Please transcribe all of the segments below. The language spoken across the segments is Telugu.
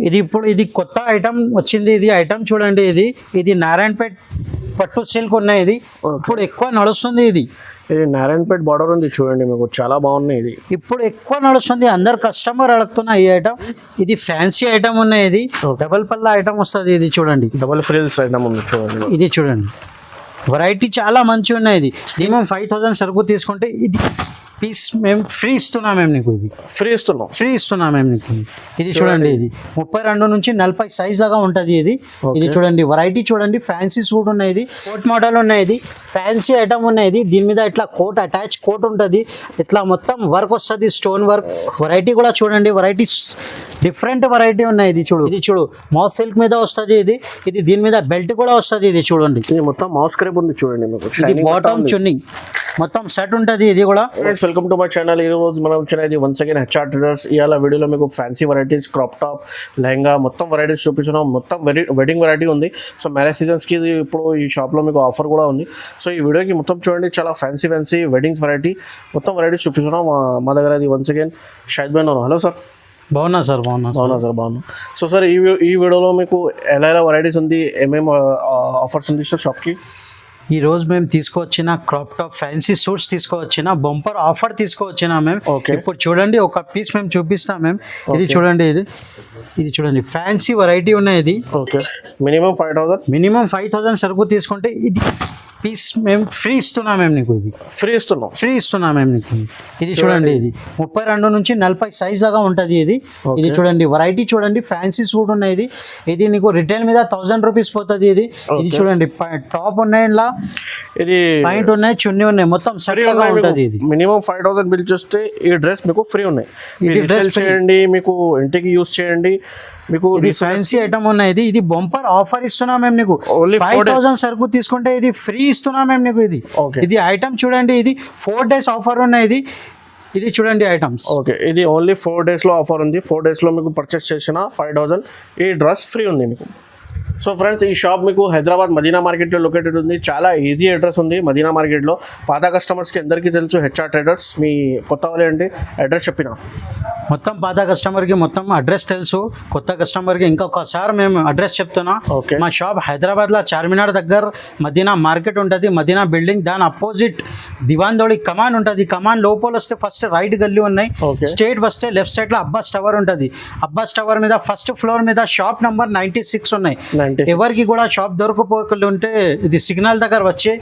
ఇది ఇప్పుడు ఇది కొత్త ఐటమ్ వచ్చింది. ఇది ఐటమ్ చూడండి, ఇది నారాయణపేట్ పట్టు సిల్క్ ఉన్నాయి. ఇది ఇప్పుడు ఎక్కువ నడుస్తుంది. ఇది నారాయణపేట్ బార్డర్ ఉంది చూడండి, మీకు చాలా బాగున్నాయి. ఇది ఇప్పుడు ఎక్కువ నడుస్తుంది, అందరు కస్టమర్ అడుగుతున్న ఈ ఐటమ్. ఇది ఫ్యాన్సీ ఐటమ్ ఉన్నాయి. ఇది డబల్ పల్లా ఐటమ్ వస్తుంది. ఇది చూడండి, డబల్ ఫ్రిల్స్ ఐటమ్ ఉంది చూడండి. ఇది చూడండి, వెరైటీ చాలా మంచిగా ఉన్నాయి. ఇది మినిమం 5000 సరుకు తీసుకుంటే ఇది పీస్ మేము ఫ్రీ ఇస్తున్నాం. మేము నీకు ఇది ఫ్రీ ఇస్తున్నాం మేము నీకు. ఇది చూడండి, ఇది 32 నుంచి 40 సైజ్ లాగా ఉంటుంది. ఇది చూడండి, వెరైటీ చూడండి, ఫ్యాన్సీ సూట్ ఉన్నాయి. ఇది కోట్ మోడల్ ఉన్నాయి. ఇది ఫ్యాన్సీ ఐటమ్ ఉన్నాయి. ఇది దీని మీద ఇట్లా కోట్ అటాచ్ కోట్ ఉంటుంది, ఇట్లా మొత్తం వర్క్ వస్తుంది, స్టోన్ వర్క్. వెరైటీ కూడా చూడండి, వెరైటీ డిఫరెంట్ వెరైటీ ఉన్నాయి. ఇది చూడు మౌస్ సిల్క్ మీద వస్తుంది. ఇది దీని మీద బెల్ట్ కూడా వస్తుంది. ఇది చూడండి, ఇది మొత్తం మౌస్ క్రేప్ ఉంది చూడండి. మీకు ఇది బాటమ్ చున్నీ మొత్తం సెట్ ఉంటుంది. ఇది కూడా వెల్కమ్ టు మై ఛానల్. ఈ రోజు మనం వచ్చినది వన్స్ అగైన్ హెచ్ఆర్ ట్రేడర్స్. ఇవాళ వీడియోలో మీకు fancy varieties, crop top, lehenga మొత్తం వెరైటీస్ చూపిస్తున్నాం. మొత్తం వెడ్డింగ్ వెరైటీ ఉంది. సో మ్యారేజ్ సీజన్స్కి ఇప్పుడు ఈ షాప్లో మీకు ఆఫర్ కూడా ఉంది. సో ఈ వీడియోకి మొత్తం చూడండి, చాలా ఫ్యాన్సీ వెడ్డింగ్ వెరైటీ మొత్తం వెరైటీస్ చూపిస్తున్నాం. మా దగ్గర అది వన్స్ అగైన్ షాహిద్ భాయ్ ఉన్నారు. Hello sir. బాగున్నా సార్. బాగున్నా. సో సార్ ఈ వీడియోలో మీకు ఎలా వెరైటీస్ ఉంది, ఏమేమి ఆఫర్స్ ఉంది సార్ షాప్కి? ఈ రోజు మేము తీసుకువచ్చిన క్రాప్ టాప్ ఫ్యాన్సీ సూట్స్ తీసుకువచ్చిన బంపర్ ఆఫర్ తీసుకువచ్చిన మేము. ఇప్పుడు చూడండి, ఒక పీస్ మేము చూపిస్తాం మేము. ఇది చూడండి, ఇది చూడండి, ఫ్యాన్సీ వెరైటీ ఉన్నాయి. ఇది మినిమం 5000 సరుకు తీసుకుంటే ఇది పీస్ మేము ఫ్రీ ఇస్తున్నాం. మేము నీకు ఇది ఫ్రీ ఇస్తున్నాం మేము నీకు. ఇది చూడండి, ఇది 32 నుంచి 40 సైజ్ లాగా ఉంటుంది. ఇది చూడండి, వెరైటీ చూడండి, ఫ్యాన్సీ సూట్ ఉన్నాయి. ఇది నీకు రిటైల్ మీద 1000 రూపీస్ పోతుంది. ఇది చూడండి, టాప్ ఉన్నాయి, ఇలా ఇది పాయింట్ ఉన్నాయి, చున్నీ ఉన్నాయి, మొత్తం సెట్ లాగా ఉంటుంది. ఇది మినిమం 5000 బిల్ చేస్తే ఈ డ్రెస్ మీకు ఫ్రీ ఉన్నాయి. ఇది డ్రెస్ చేయండి, మీకు ఇంటికి యూస్ చేయండి. మీకు ఇది ఫ్యాన్సీ ఐటమ్ ఉన్నాయి. ఇది బంపర్ ఆఫర్ ఇస్తున్నాం మేము నీకు. 5000 సరుకు తీసుకుంటే ఇది ఫ్రీ ఇస్తున్నాం మేము నీకు. ఇది ఐటమ్ చూడండి, ఇది 4 days ఆఫర్ ఉన్నాయి. ఇది చూడండి ఐటమ్స్. ఇది ఓన్లీ 4 days లో ఆఫర్ ఉంది. 4 days లో మీకు పర్చేస్ చేసిన 5000 ఈ డ్రెస్ ఫ్రీ ఉంది మీకు. సో ఫ్రెండ్స్, ఈ షాప్ మీకు హైదరాబాద్ మదీనా మార్కెట్లో లొకేటెడ్ ఉంది. చాలా ఈజీ అడ్రస్ ఉంది మదీనా మార్కెట్లో. పాత కస్టమర్స్కి అందరికీ తెలుసు హెచ్ఆర్ ట్రేడర్స్. మీ కొత్త వాళ్ళు ఏంటి అడ్రస్ చెప్పిన? మొత్తం పాత కస్టమర్కి మొత్తం అడ్రస్ తెలుసు, కొత్త కస్టమర్కి ఇంకొకసారి మేము అడ్రస్ చెప్తున్నా. మా షాప్ హైదరాబాద్లో చార్మినార్ దగ్గర మదీనా మార్కెట్ ఉంటుంది. మదీనా బిల్డింగ్, దాని అపోజిట్ దివాన్దోడి కమాన్ ఉంటుంది. కమాన్ లోపల వస్తే ఫస్ట్ రైట్ గల్లీ ఉన్నాయి, స్ట్రేట్ వస్తే లెఫ్ట్ సైడ్లో అబ్బాస్ టవర్ ఉంటుంది. అబ్బాస్ టవర్ మీద ఫస్ట్ ఫ్లోర్ మీద షాప్ నెంబర్ 96 ఉన్నాయి. ఎవరికి కూడా షాప్ దొరకపోకుండా ఉంటే ఇది సిగ్నల్ దగ్గర వచ్చి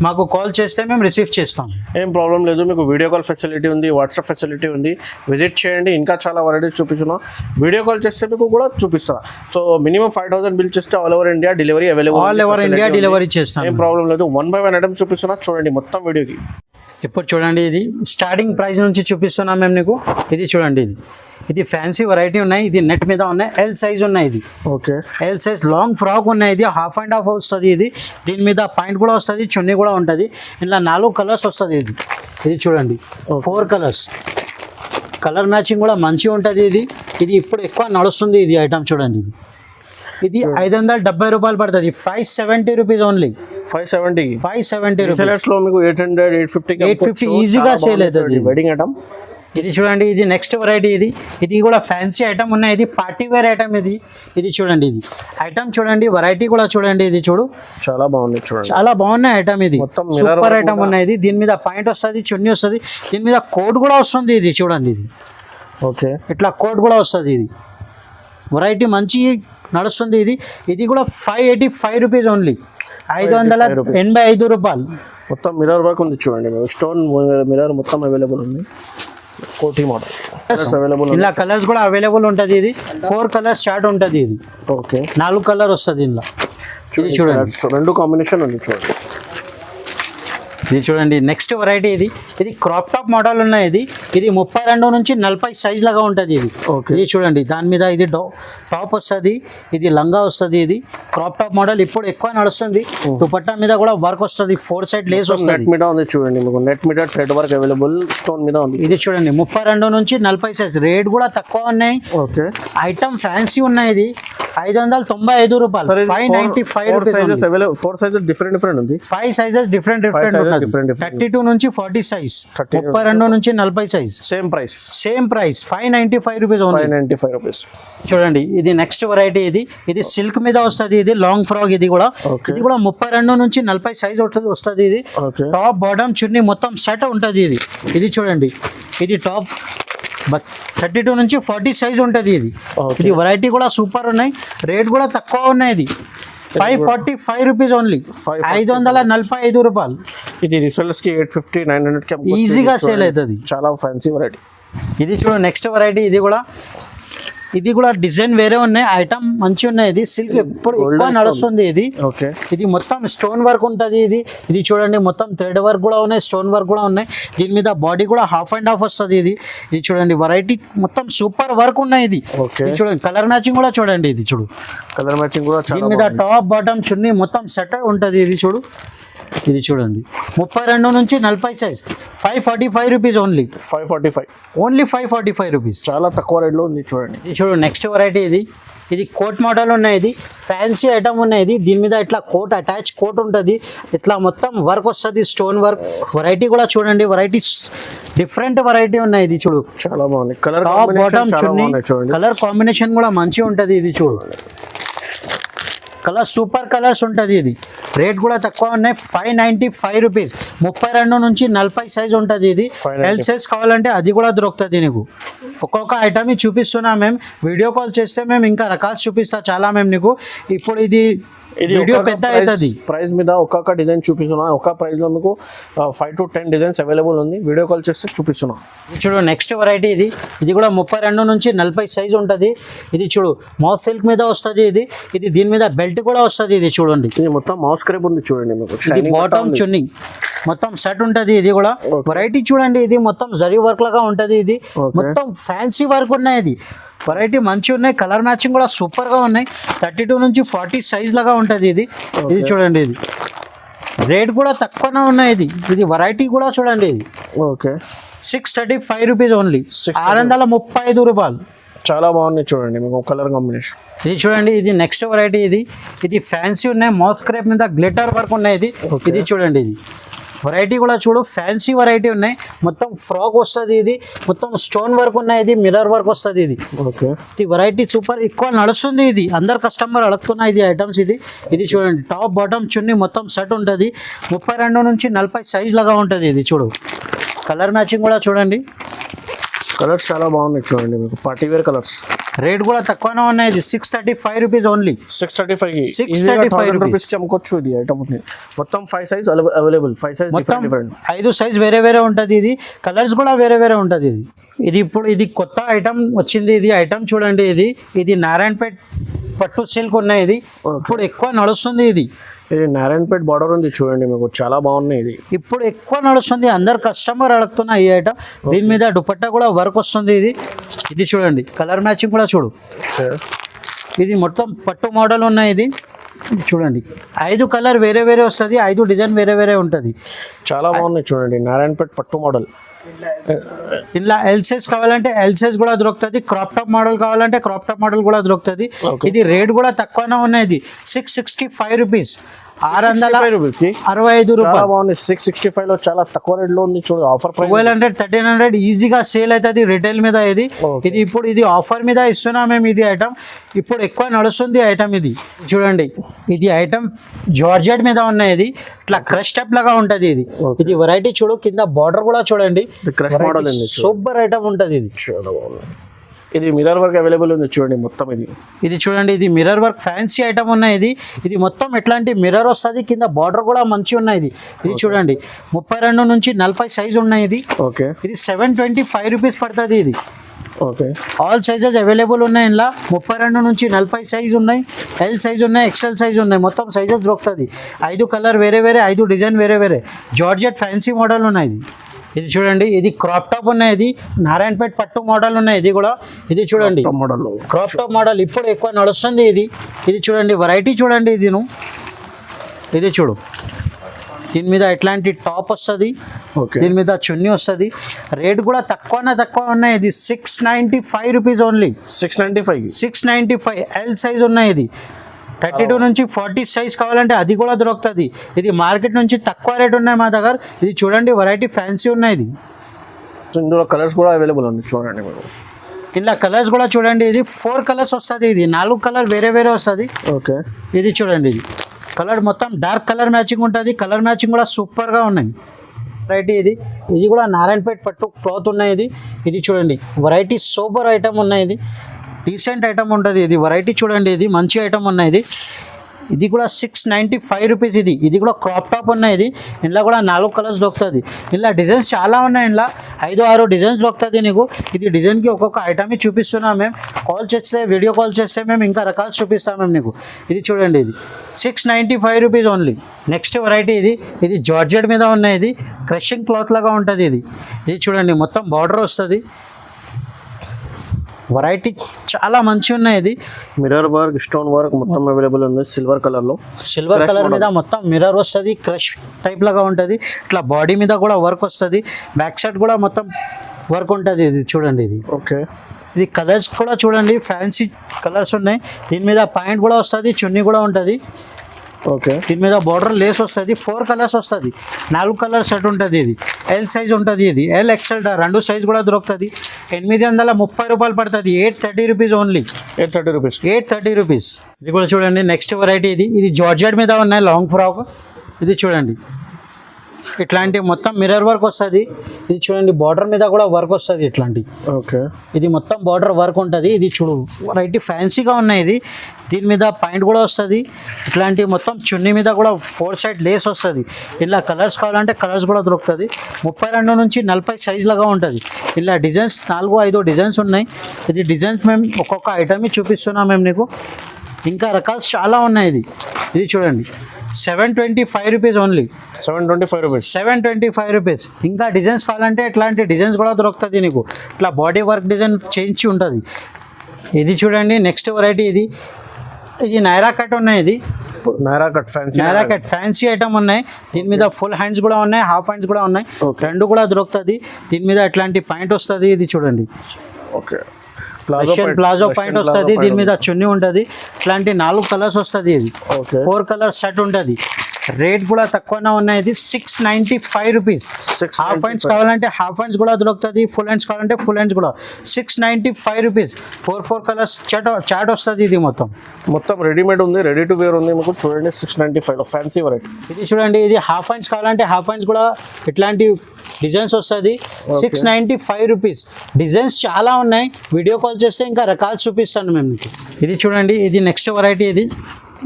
మాకు కాల్ చేస్తే మేము రిసీవ్ చేస్తాం. ఏం ప్రాబ్లం లేదు. మీకు వీడియో కాల్ ఫెసిలిటీ ఉంది, వాట్సాప్ ఫెసిలిటీ ఉంది. విజిట్ చేయండి, ఇంకా చాలా వెరైటీస్ చూపిస్తున్నా. వీడియో కాల్ చేస్తే మీకు కూడా చూపిస్తా. సో మినిమం 5000 బిల్ చేస్తే all over India delivery available. All over India delivery చేస్తాం, ఏం ప్రాబ్లం లేదు. 1 by 1 ఐటమ్ చూపిస్తున్నా చూడండి మొత్తం వీడియోకి. ఇప్పుడు చూడండి, ఇది స్టార్టింగ్ ప్రైస్ నుంచి చూపిస్తున్నాం మేము నీకు. ఇది చూడండి, ఇది ఫ్యాన్సీ వెరైటీ ఉన్నాయి. ఇది నెట్ మీద ఉన్నాయి, ఎల్ సైజ్ ఉన్నాయి. ఇది ఎల్ సైజ్ లాంగ్ ఫ్రాక్ ఉన్నాయి. ఇది హాఫ్ అండ్ హాఫ్ వస్తుంది. దీని మీద పాయింట్ కూడా వస్తుంది, చున్నీ కూడా ఉంటుంది. ఇలా 4 కలర్స్ వస్తుంది. ఇది చూడండి, 4 కలర్స్. కలర్ మ్యాచింగ్ కూడా మంచిగా ఉంటుంది. ఇది ఇప్పుడు ఎక్కువ నడుస్తుంది. ఇది ఐటమ్ చూడండి, ఇది 570 రూపాయలు పడుతుంది. 570 రూపీస్ ఓన్లీ. 570 రూపీస్ లో మీకు 850 ఈజీగా సేల్ అవుతుంది వెడ్డింగ్ ఐటమ్. ఇది చూడండి, ఇది నెక్స్ట్ వెరైటీ. ఇది కూడా ఫ్యాన్సీ ఐటమ్ ఉన్నాయి. ఇది పార్టీ వేర్ ఐటమ్. ఇది చూడండి, ఇది ఐటమ్ చూడండి, వెరైటీ కూడా చూడండి. ఇది చూడు, చాలా బాగుంది చూడండి, చాలా బాగున్నాయి ఐటమ్. ఇది సూపర్ ఐటమ్ ఉన్నాయి. దీని మీద పాయింట్ వస్తుంది, చున్నీ వస్తుంది, దీని మీద కోట్ కూడా వస్తుంది. ఇది చూడండి, ఇది ఇట్లా కోట్ కూడా వస్తుంది. ఇది వెరైటీ మంచి నడుస్తుంది. ఇది కూడా 585 రూపీస్ ఓన్లీ. 585 రూపాయలు. మొత్తం మిర్రర్ వర్క్ ఉంది చూడండి, స్టోన్ మిర్రర్ మొత్తం అవైలబుల్ ఉంది. కోటి మోడల్ ఇలా కలర్స్ కూడా అవైలబుల్ ఉంటుంది. ఇది 4 కలర్స్ చార్ట్ ఉంటుంది. ఇది 4 కలర్ వస్తుంది ఇందులో. ఇది చూడండి, 2 కాంబినేషన్ ఉంది చూడండి. ఇది చూడండి, నెక్స్ట్ వెరైటీ. ఇది క్రాప్ టాప్ మోడల్ ఉన్నాయి. ఇది 32 నుంచి 40 సైజ్ లాగా ఉంటుంది. ఇది చూడండి, దాని మీద ఇది టాప్ వస్తుంది, ఇది లంగా వస్తుంది. ఇది క్రాప్ టాప్ మోడల్ ఇప్పుడు ఎక్కువ నడుస్తుంది. దుపట్టా మీద కూడా వర్క్ వస్తుంది, 4 సైడ్ లేస్ వస్తుంది. నెట్ మీద ఉంది చూడండి, మీకు నెట్ మీద థ్రెడ్ వర్క్ అవైలబుల్, స్టోన్ మీద ఉంది. ఇది చూడండి, 32 నుంచి 40 సైజ్. రేట్ కూడా తక్కువ ఉన్నాయి. ఐటమ్ ఫ్యాన్సీ ఉన్నాయి. ఇది 595 రూపాయలు, 595 rupees. Sizes available, 4 sizes different ఉంది. 5 సైజెస్ డిఫరెంట్ different. 32 నుంచి 40 సైజ్, 32 నుంచి 40 size, same price 595 rupees only. 595 rupees. చూడండి ఇది నెక్స్ట్ వెరైటీ, ఇది సిల్క్ మీద వస్తుంది, ఇది లాంగ్ ఫ్రాక్, ఇది కూడా 32 నుంచి 40 సైజ్ వస్తుంది. ఇది టాప్ బాటమ్ చున్నీ మొత్తం సెట్ ఉంటుంది. ఇది చూడండి, ఇది టాప్ 32 నుంచి 40 సైజ్ ఉంటుంది. ఇది వెరైటీ కూడా సూపర్ ఉన్నాయి, రేట్ కూడా తక్కువ ఉన్నాయి. ఇది 545 రూపీస్ ఓన్లీ, 545 రూపాయలు. ఇది రిసెల్లర్స్ కి 850 900 కి ఈజీగా సేల్ అవుతుంది. చాలా ఫ్యాన్సీ వెరైటీ. ఇది చూడండి నెక్స్ట్ వెరైటీ, ఇది కూడా డిజైన్ వేరే ఉన్నాయి, ఐటమ్ మంచి ఉన్నాయి. ఇది సిల్క్ ఎప్పుడు ఎక్కువ నడుస్తుంది. ఇది మొత్తం స్టోన్ వర్క్ ఉంటుంది. ఇది చూడండి మొత్తం థ్రెడ్ వర్క్ కూడా ఉన్నాయి, స్టోన్ వర్క్ కూడా ఉన్నాయి. దీని మీద బాడీ కూడా హాఫ్ అండ్ హాఫ్ వస్తుంది. ఇది చూడండి వెరైటీ మొత్తం సూపర్ వర్క్ ఉన్నాయి. ఇది చూడండి కలర్ మ్యాచింగ్ కూడా చూడండి, ఇది చూడు కలర్ మ్యాచింగ్ కూడా. దీని మీద టాప్ బాటమ్ చున్నీ మొత్తం సెట్ ఉంటుంది. ఇది చూడండి 32 నుంచి 40 సైజ్, 545 రూపీస్ ఓన్లీ. 545 రూపీస్, చాలా తక్కువ రేట్లో ఉంది. చూడండి ఇది చూడండి నెక్స్ట్ వెరైటీ, ఇది కోట్ మోడల్ ఉన్నాయి. ఇది ఫ్యాన్సీ ఐటమ్ ఉన్నాయి. దీని మీద ఇట్లా కోట్ అటాచ్ కోట్ ఉంటుంది, ఇట్లా మొత్తం వర్క్ వస్తుంది, స్టోన్ వర్క్. వెరైటీ కూడా చూడండి, వెరైటీ డిఫరెంట్ వెరైటీ ఉన్నాయి. ఇది చూడు చాలా బాగుంది. కలర్ టాప్ బాటమ్ చున్నీ, కలర్ కాంబినేషన్ కూడా మంచిగా ఉంటుంది. ఇది చూడు కలర్ సూపర్ కలర్స్ ఉంటుంది. ఇది రేట్ కూడా తక్కువ ఉన్నాయి, 595 రూపీస్. 32 నుంచి 40 సైజ్ ఉంటుంది. ఇది ఎల్ సైజ్ కావాలంటే అది కూడా దొరుకుతుంది నీకు. ఒక్కొక్క ఐటమ్ చూపిస్తున్నా మేము, వీడియో కాల్ చేస్తే మేము ఇంకా రకాలు చూపిస్తా చాలా మేము నీకు. ఇప్పుడు ఇది వీడియో పెద్ద అవుతుంది. ప్రైస్ మీద ఒక్కొక్క డిజైన్ చూపిస్తున్నా, ఒక ప్రైస్ లో మీకు 5 to 10 డిజైన్స్ అవైలబుల్ ఉంది. వీడియో కాల్ చేస్తే చూపిస్తున్నా. చూడు నెక్స్ట్ వెరైటీ, ఇది కూడా 32 నుంచి 40 సైజ్ ఉంటుంది. ఇది చూడు మౌస్ సిల్క్ మీద వస్తుంది. ఇది దీని మీద బెల్ట్ కూడా వస్తుంది. ఇది చూడండి, ఇది మొత్తం మౌస్ క్రేప్ ఉంది. చూడండి మీకు ఇది బాటమ్ చున్నీ మొత్తం సెట్ ఉంటుంది. ఇది కూడా వెరైటీ చూడండి, ఇది మొత్తం జరీ వర్క్ లాగా ఉంటుంది. ఇది మొత్తం ఫ్యాన్సీ వర్క్ ఉన్నాయి. ఇది వెరైటీ మంచిగా ఉన్నాయి, కలర్ మ్యాచింగ్ కూడా సూపర్ గా ఉన్నాయి. 32 నుంచి 40 సైజ్ లాగా ఉంటుంది. ఇది చూడండి, ఇది రేట్ కూడా తక్కువనే ఉన్నాయి. ఇది వెరైటీ కూడా చూడండి, ఇది 635 రూపీస్ ఓన్లీ, 635 రూపాయలు. చాలా బాగుంది. చూడండి మీకు కలర్ కాంబినేషన్. ఇది చూడండి, ఇది నెక్స్ట్ వెరైటీ, ఇది ఫ్యాన్సీ ఉన్నాయి, మౌత్ క్రేప్ మీద గ్లిటర్ వర్క్ ఉన్నాయి. ఇది చూడండి, ఇది వెరైటీ కూడా చూడు ఫ్యాన్సీ వెరైటీ ఉన్నాయి. మొత్తం ఫ్రాక్ వస్తుంది. ఇది మొత్తం స్టోన్ వర్క్ ఉన్నాయి. ఇది మిర్రర్ వర్క్ వస్తుంది. ఇది వెరైటీ సూపర్ ఎక్కువ నడుస్తుంది. ఇది అందరు కస్టమర్ అడుగుతున్నాయి ఇది ఐటమ్స్. ఇది చూడండి టాప్ బాటమ్ చున్నీ మొత్తం సెట్ ఉంటుంది. 32 నుంచి 40 సైజ్ లాగా ఉంటుంది. ఇది చూడు కలర్ మ్యాచింగ్ కూడా చూడండి, కలర్స్ చాలా బాగున్నాయి. చూడండి మీకు పార్టీ వేర్ కలర్స్. రేట్ కూడా తక్కువనే ఉన్నాయి. ఇది 635 రూపీస్ ఓన్లీ. 635 రూపీస్ అమ్ముకోవచ్చు. ఇది ఐటమ్ మొత్తం 5 size available. 5 size different, 5 size వేరే వేరే ఉంటుంది. ఇది కలర్స్ కూడా వేరే వేరే ఉంటుంది. ఇది కొత్త ఐటమ్ వచ్చింది. ఇది ఐటమ్ చూడండి, ఇది నారాయణపేట్ పట్టు సిల్క్ ఉన్నాయి. ఇది ఇప్పుడు ఎక్కువ నడుస్తుంది. ఇది నారాయణపేట్ బార్డర్ ఉంది. చూడండి మీకు చాలా బాగున్నాయి. ఇది ఇప్పుడు ఎక్కువ నడుస్తుంది, అందరు కస్టమర్ అడుగుతున్న ఈ ఐటమ్. దీని మీద దుపట్టా కూడా వర్క్ వస్తుంది. ఇది చూడండి కలర్ మ్యాచింగ్ కూడా చూడు. ఇది మొత్తం పట్టు మోడల్ ఉన్నాయి. ఇది చూడండి 5 కలర్ వేరే వేరే వస్తుంది, 5 డిజైన్ వేరే వేరే ఉంటుంది. చాలా బాగున్నాయి. చూడండి నారాయణపేట్ పట్టు మోడల్. ఇలా ఎల్ సైజ్ కావాలంటే ఎల్ సైజ్ కూడా దొరుకుతుంది, క్రాప్ టాప్ మోడల్ కావాలంటే క్రాప్ టాప్ మోడల్ కూడా దొరుకుతుంది. ఇది రేట్ కూడా తక్కువనే ఉన్నాయి. 665 రూపీస్, 665 రూపాయలు. 665 లో చాలా తక్కువ రేట్ లో ఉంది. చూడు ఆఫర్ 1200 1300 ఈజీగా సేల్ అవుతుంది రిటైల్ మీద. ఇది ఇప్పుడు ఇది ఆఫర్ మీద ఇస్తున్నాం మేము. ఇది ఐటమ్ ఇప్పుడు ఎక్కువ నడుస్తుంది ఐటమ్. ఇది చూడండి, ఇది ఐటమ్ జార్జెట్ మీద ఉన్నాయి. ఇది ఇట్లా క్రష్ టైప్ లాగా ఉంటది. ఇది వెరైటీ చూడు, కింద బార్డర్ కూడా చూడండి, సూపర్ ఐటమ్ ఉంటది. ఇది ఇది మిర్రర్ వర్క్ అవైలబుల్ ఉంది. చూడండి మొత్తం ఇది చూడండి, ఇది మిర్రర్ వర్క్ ఫ్యాన్సీ ఐటమ్ ఉన్నాయి. ఇది మొత్తం ఎట్లాంటి మిర్రర్ వస్తుంది, కింద బార్డర్ కూడా మంచి ఉన్నాయి. ఇది చూడండి 32 నుంచి 40 సైజ్ ఉన్నాయి. ఇది 725 రూపీస్ పడుతుంది. ఇది ఆల్ సైజెస్ అవైలబుల్ ఉన్నాయి. ఇలా 32 నుంచి 40 సైజ్ ఉన్నాయి, ఎల్ సైజ్ ఉన్నాయి, ఎక్స్ఎల్ సైజ్ ఉన్నాయి. మొత్తం సైజెస్ దొరుకుతుంది. 5 కలర్ వేరే వేరే, 5 డిజైన్ వేరే వేరే. జార్జెట్ ఫ్యాన్సీ మోడల్ ఉన్నాయి. ఇది చూడండి, ఇది క్రాప్ టాప్ ఉన్నాయి. ఇది నారాయణపేట్ పట్టు మోడల్ ఉన్నాయి. ఇది కూడా ఇది చూడండి క్రాప్ టాప్ మోడల్ ఇప్పుడు ఎక్కువ నడుస్తుంది. ఇది చూడండి వెరైటీ చూడండి. ఇది చూడు దీని మీద ఇట్లాంటి టాప్ వస్తుంది, ఓకే దీని మీద చున్నీ వస్తుంది. రేట్ కూడా తక్కువ ఉన్నాయి. ఇది 695 రూపీస్ ఓన్లీ. 695. 695 ఎల్ సైజ్ ఉన్నాయి. ఇది 32 నుంచి 40 సైజ్ కావాలంటే అది కూడా దొరుకుతుంది. ఇది మార్కెట్ నుంచి తక్కువ రేట్ ఉన్నాయి మా దగ్గర. ఇది చూడండి వెరైటీ ఫ్యాన్సీ ఉన్నాయి. ఇది సో ఇందులో కలర్స్ కూడా అవైలబుల్ ఉంది చూడండి మీరు. ఇలా కలర్స్ కూడా చూడండి. ఇది 4 కలర్స్ వస్తుంది. ఇది 4 కలర్ వేరే వస్తుంది. ఓకే ఇది చూడండి. ఇది కలర్ మొత్తం డార్క్ కలర్ మ్యాచింగ్ ఉంటుంది. కలర్ మ్యాచింగ్ కూడా సూపర్గా ఉన్నాయి. వెరైటీ ఇది కూడా నారాయణపేట పట్టు క్లాత్ ఉన్నాయి. ఇది చూడండి వెరైటీ సూపర్ ఐటమ్ ఉన్నాయి. ఇది డీసెంట్ ఐటమ్ ఉంటుంది. ఇది వెరైటీ చూడండి. ఇది మంచి ఐటమ్ ఉన్నాయి. ఇది కూడా 695 రూపీస్. ఇది కూడా క్రాప్ టాప్ ఉన్నాయి. ఇందులో కూడా 4 కలర్స్ దొరుకుతుంది. ఇలా డిజైన్స్ చాలా ఉన్నాయి. ఇందులో 5-6 డిజైన్స్ దొరుకుతుంది నీకు. ఇది డిజైన్కి ఒక్కొక్క ఐటమ్ చూపిస్తున్నాం మేము. వీడియో కాల్ చేస్తే మేము ఇంకా రకాలు చూపిస్తాం మేము నీకు. ఇది చూడండి. ఇది 695 రూపీస్ ఓన్లీ. నెక్స్ట్ వెరైటీ ఇది జార్జెట్ మీద ఉన్నాయి. ఇది క్రషింగ్ క్లాత్ లాగా ఉంటుంది. ఇది చూడండి మొత్తం బార్డర్ వస్తుంది. వెరైటీ చాలా మంచిగా ఉన్నాయి. ఇది మిర్రర్ వర్క్, స్టోన్ వర్క్ మొత్తం అవైలబుల్ ఉంది. సిల్వర్ కలర్లో, సిల్వర్ కలర్ మీద మొత్తం మిర్రర్ వస్తుంది. క్రష్ టైప్ లాగా ఉంటుంది. ఇట్లా బాడీ మీద కూడా వర్క్ వస్తుంది. బ్యాక్ సైడ్ కూడా మొత్తం వర్క్ ఉంటుంది. ఇది చూడండి. ఇది ఓకే. ఇది కలర్స్ కూడా చూడండి ఫ్యాన్సీ కలర్స్ ఉన్నాయి. దీని మీద పాయింట్ కూడా వస్తుంది, చున్నీ కూడా ఉంటుంది. ఓకే. దీని మీద బార్డర్ లేస్ వస్తుంది. 4 కలర్స్ వస్తుంది. 4 కలర్ సెట్ ఉంటుంది. ఇది ఎల్ సైజ్ ఉంటుంది. ఇది ఎల్ ఎక్సెల్ 2 సైజ్ కూడా దొరుకుతుంది. 830 రూపాయలు పడుతుంది. 830 రూపీస్ ఓన్లీ. 830 రూపీస్. 830 రూపీస్. ఇది కూడా చూడండి. నెక్స్ట్ వెరైటీ ఇది జార్జెట్ మీద ఉన్నాయి. Long frock. ఇది చూడండి ఇట్లాంటి మొత్తం మిర్రర్ వర్క్ వస్తుంది. ఇది చూడండి బార్డర్ మీద కూడా వర్క్ వస్తుంది. ఇట్లాంటి ఓకే. ఇది మొత్తం బార్డర్ వర్క్ ఉంటుంది. ఇది చూడు వెరైటీ ఫ్యాన్సీగా ఉన్నాయి. దీని మీద పాయింట్ కూడా వస్తుంది. ఇట్లాంటి మొత్తం చున్నీ మీద కూడా 4 సైడ్ లేస్ వస్తుంది. ఇలా కలర్స్ కావాలంటే కలర్స్ కూడా దొరుకుతుంది. 32 నుంచి 40 సైజ్ లాగా ఉంటుంది. ఇలా డిజైన్స్ 4-5 డిజైన్స్ ఉన్నాయి. ఇది డిజైన్స్ మేము ఒక్కొక్క ఐటమ్ చూపిస్తున్నాం మేము నీకు. ఇంకా రకాలు చాలా ఉన్నాయి. ఇది చూడండి 725 రూపీస్ ఓన్లీ. 725 రూపీస్. 725 రూపీస్. ఇంకా డిజైన్స్ కావాలంటే ఇట్లాంటి డిజైన్స్ కూడా దొరుకుతుంది నీకు. ఇట్లా బాడీ వర్క్ డిజైన్ చేయించి ఉంటుంది. ఇది చూడండి నెక్స్ట్ వెరైటీ. ఇది నైరా కట్ ఉన్నాయి. ఇది Naira cut fancy. Naira cut fancy item ఉన్నాయి. దీని మీద ఫుల్ హ్యాండ్స్ కూడా ఉన్నాయి, హాఫ్ హ్యాండ్స్ కూడా ఉన్నాయి. రెండు కూడా దొరుకుతుంది. దీని మీద ఇట్లాంటి పాయింట్ వస్తుంది. ఇది చూడండి ఓకే. ప్లాజో పాయింట్ వస్తుంది. దీని మీద చున్నీ ఉంటుంది. ఇట్లాంటి 4 కలర్స్ వస్తుంది. ఇది 4 కలర్స్ సెట్ ఉంటుంది. రేట్ కూడా తక్కువనే ఉన్నాయి. ఇది 695 రూపీస్. హాఫ్ హ్యాండ్స్ కావాలంటే హాఫ్ హ్యాండ్స్ కూడా దొరుకుతుంది. ఫుల్ హ్యాండ్స్ కావాలంటే ఫుల్ హ్యాండ్స్ కూడా 695 రూపీస్. 4 కలర్స్ చాట్ వస్తుంది. ఇది మొత్తం రెడీమేడ్ ఉంది, రెడీ టు వేర్ ఉంది మీకు. చూడండి 695 ఫ్యాన్సీ వెరైటీ. ఇది చూడండి. ఇది హాఫ్ హ్యాండ్స్ కావాలంటే హాఫ్ హ్యాండ్స్ కూడా ఇట్లాంటి డిజైన్స్ వస్తుంది. 695 రూపీస్. డిజైన్స్ చాలా ఉన్నాయి. వీడియో కాల్ చేస్తే ఇంకా రకాలు చూపిస్తాను మేము మీకు. ఇది చూడండి. ఇది నెక్స్ట్ వెరైటీ.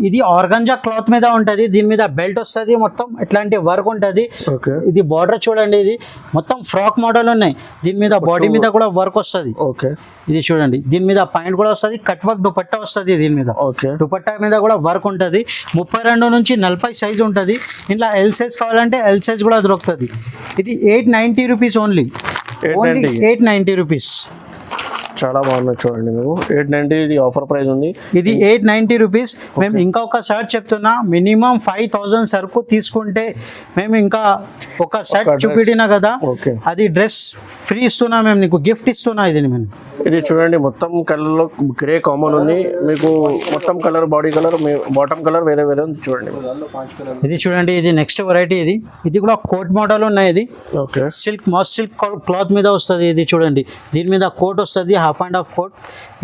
ఇది ఆర్గంజా క్లాత్ మీద ఉంటుంది. దీని మీద బెల్ట్ వస్తుంది. మొత్తం ఇట్లాంటి వర్క్ ఉంటుంది. ఇది బార్డర్ చూడండి. ఇది మొత్తం ఫ్రాక్ మోడల్ ఉన్నాయి. దీని మీద బాడీ మీద కూడా వర్క్ వస్తుంది. ఓకే. ఇది చూడండి. దీని మీద పాయింట్ కూడా వస్తుంది. కట్ వర్క్ దుపట్టా వస్తుంది. దీని మీద దుపట్టా మీద కూడా వర్క్ ఉంటుంది. 32 నుంచి 40 సైజ్ ఉంటుంది. ఇంట్లో ఎల్ సైజ్ కావాలంటే ఎల్ సైజ్ కూడా దొరుకుతుంది. ఇది 890 రూపీస్ ఓన్లీ. 890 రూపీస్. చాలా బాగున్నాయి చూడండి మీకు. 890 ఇది ఆఫర్ ప్రైస్ ఉంది. ఇది 890 రూపీస్. మేము ఇంకా ఒక షర్ట్ చెప్తున్నా, మినిమం 5000 సరుకు తీసుకుంటే మేము ఇంకా ఒక సెట్ చూపిడినా కదా, అది డ్రెస్ ఫ్రీ ఇస్తున్నా మేము నీకు, గిఫ్ట్ ఇస్తున్నా. ఇది చూడండి మొత్తం కలర్లో గ్రే కామన్ ఉంది మీకు. మొత్తం colour body colour, bottom colour వేరే వేరే ఉంది చూడండి. ఇది చూడండి. ఇది నెక్స్ట్ వెరైటీ. ఇది కూడా కోట్ మోడల్ ఉన్నాయి. ఇది ఓకే. మాస్ సిల్క్ క్లాత్ మీద వస్తుంది. ఇది చూడండి. దీని మీద కోట్ వస్తుంది, హాఫ్ అండ్ హాఫ్ కోట్.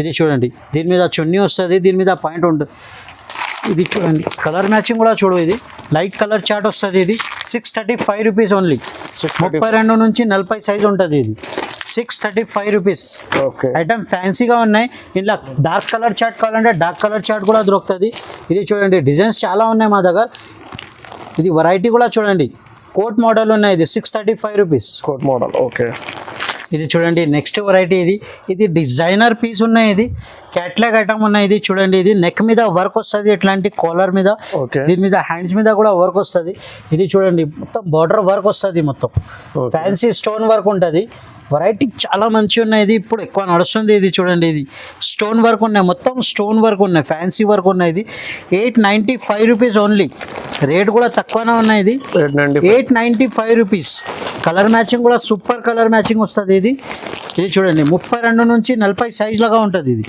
ఇది చూడండి. దీని మీద చున్నీ వస్తుంది. దీని మీద పాయింట్ ఉంటుంది. ఇది చూడండి కలర్ మ్యాచింగ్ కూడా చూడు. ఇది లైట్ కలర్ చార్ట్ వస్తుంది. ఇది 635 రూపీస్ ఓన్లీ. 32 నుంచి 40 సైజ్ ఉంటుంది. ఇది 635 రూపీస్. ఐటమ్ ఫ్యాన్సీగా ఉన్నాయి. ఇంట్లో డార్క్ కలర్ చార్ట్ కావాలంటే డార్క్ కలర్ చార్ట్ కూడా దొరుకుతుంది. ఇది చూడండి డిజైన్స్ చాలా ఉన్నాయి మా దగ్గర. ఇది వెరైటీ కూడా చూడండి. కోట్ మోడల్ ఉన్నాయి. ఇది 635 రూపీస్. Coat model. ఓకే. ఇది చూడండి నెక్స్ట్ వెరైటీ. ఇది డిజైనర్ పీస్ ఉన్నాయి. క్యాట్లాగ్ ఐటమ్ ఉన్నాయి. ఇది చూడండి, ఇది నెక్ మీద వర్క్ వస్తుంది, ఇట్లాంటి కాలర్ మీద, ఓకే దీని మీద హ్యాండ్స్ మీద కూడా వర్క్ వస్తుంది. ఇది చూడండి మొత్తం బార్డర్ వర్క్ వస్తుంది, మొత్తం ఫ్యాన్సీ స్టోన్ వర్క్ ఉంటుంది. వెరైటీ చాలా మంచిగా ఉన్నాయి. ఇది ఇప్పుడు ఎక్కువ నడుస్తుంది. ఇది చూడండి, ఇది స్టోన్ వర్క్ ఉన్నాయి, మొత్తం స్టోన్ వర్క్ ఉన్నాయి, ఫ్యాన్సీ వర్క్ ఉన్నాయి. ఇది 895 రూపీస్ ఓన్లీ. రేట్ కూడా తక్కువనే ఉన్నాయి. ఇది 895 రూపీస్. కలర్ మ్యాచింగ్ కూడా సూపర్ కలర్ మ్యాచింగ్ వస్తుంది. ఇది ఇది చూడండి 32 నుంచి 40 సైజ్ లాగా ఉంటుంది. ఇది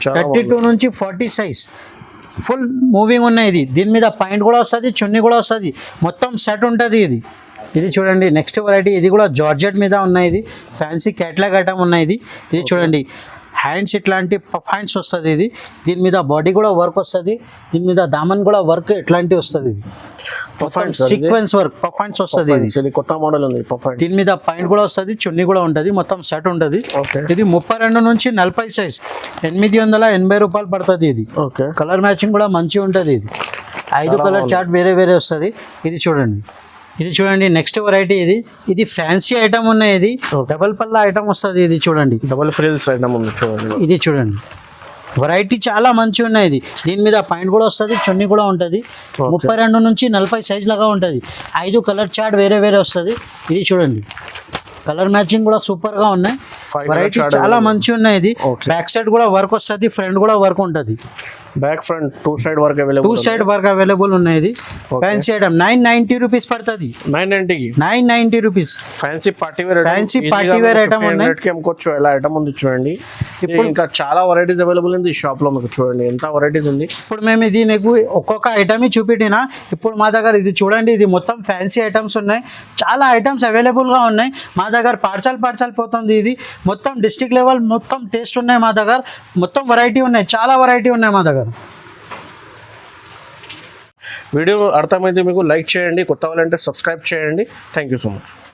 32 నుంచి 40 సైజ్ ఫుల్ మూవింగ్ ఉన్నాయి. ఇది దీని మీద పాయింట్ కూడా వస్తుంది, చున్నీ కూడా వస్తుంది, మొత్తం సెట్ ఉంటుంది. ఇది ఇది చూడండి నెక్స్ట్ వెరైటీ. ఇది కూడా జార్జెట్ మీద ఉన్నాయి. ఇది ఫ్యాన్సీ క్యాట్లాగ్ ఐటమ్ ఉన్నాయి. ఇది చూడండి హ్యాండ్స్ ఇట్లాంటి పఫ్ హ్యాండ్స్ వస్తుంది. ఇది దీని మీద బాడీ కూడా వర్క్ వస్తుంది, దీని మీద దామన్ కూడా వర్క్ ఇట్లాంటి వస్తుంది. ఇది సీక్వెన్స్ వర్క్ పఫ్ హ్యాండ్స్ వస్తుంది. ఇది కొత్త మోడల్ ఉంది. దీని మీద పాయింట్ కూడా వస్తుంది, చున్నీ కూడా ఉంటుంది, మొత్తం సెట్ ఉంటుంది. ఇది 32 నుంచి 40 సైజ్ 880 రూపాయలు పడుతుంది. ఇది కలర్ మ్యాచింగ్ కూడా మంచిగా ఉంటుంది. ఇది 5 కలర్ చార్ట్ వేరే వేరే వస్తుంది. ఇది చూడండి, ఇది చూడండి నెక్స్ట్ వెరైటీ. ఇది ఇది ఫ్యాన్సీ ఐటమ్ ఉన్నాయి. ఇది డబల్ పల్లా ఐటమ్ వస్తుంది. ఇది చూడండి డబల్ ఫ్రిల్స్ ఐటమ్ ఉంది. చూడండి ఇది చూడండి వెరైటీ చాలా మంచిగా ఉన్నాయి. ఇది దీని మీద పాయింట్ కూడా వస్తుంది, చున్నీ కూడా ఉంటుంది. 32 నుంచి 40 సైజ్ లాగా ఉంటుంది. 5 కలర్ చార్ట్ వేరే వేరే వస్తుంది. ఇది చూడండి కలర్ మ్యాచింగ్ కూడా సూపర్ గా ఉన్నాయి. వెరైటీ చాలా మంచిగా ఉన్నాయి. ఇది బ్యాక్ సైడ్ కూడా వర్క్ వస్తుంది, ఫ్రంట్ కూడా వర్క్ ఉంటుంది. Back front 2 side work available, 2 side work available ఉన్నాయి. ఇది ఫ్యాన్సీ ఐటమ్ 990 రూపీస్ పడుతుంది. 990 rupees. Fancy party wear item ఉన్నాయి. అమ్ముకోవచ్చు. ఎలా ఐటమ్ ఉంది చూడండి. ఇప్పుడు ఇంకా చాలా వెరైటీస్ అవైలబుల్ ఉంది ఈ షాప్ లో. మీకు చూడండి ఎంత వెరైటీస్ ఉంది. ఇప్పుడు మేము ఇది నీకు ఒక్కొక్క ఐటమ్ చూపెట్టినా. ఇప్పుడు మా దగ్గర ఇది చూడండి, ఇది మొత్తం ఫ్యాన్సీ ఐటమ్స్ ఉన్నాయి. చాలా ఐటమ్స్ అవైలబుల్ గా ఉన్నాయి మా దగ్గర. పార్సల్ పోతుంది. ఇది మొత్తం డిస్ట్రిక్ట్ లెవెల్ మొత్తం టేస్ట్ ఉన్నాయి మా దగ్గర. మొత్తం వెరైటీ ఉన్నాయి, చాలా వెరైటీ ఉన్నాయి మా దగ్గర. వీడియో అర్థమైతే మీకు లైక్ చేయండి, కొత్త వాళ్ళంటే సబ్స్క్రైబ్ చేయండి. Thank you so much.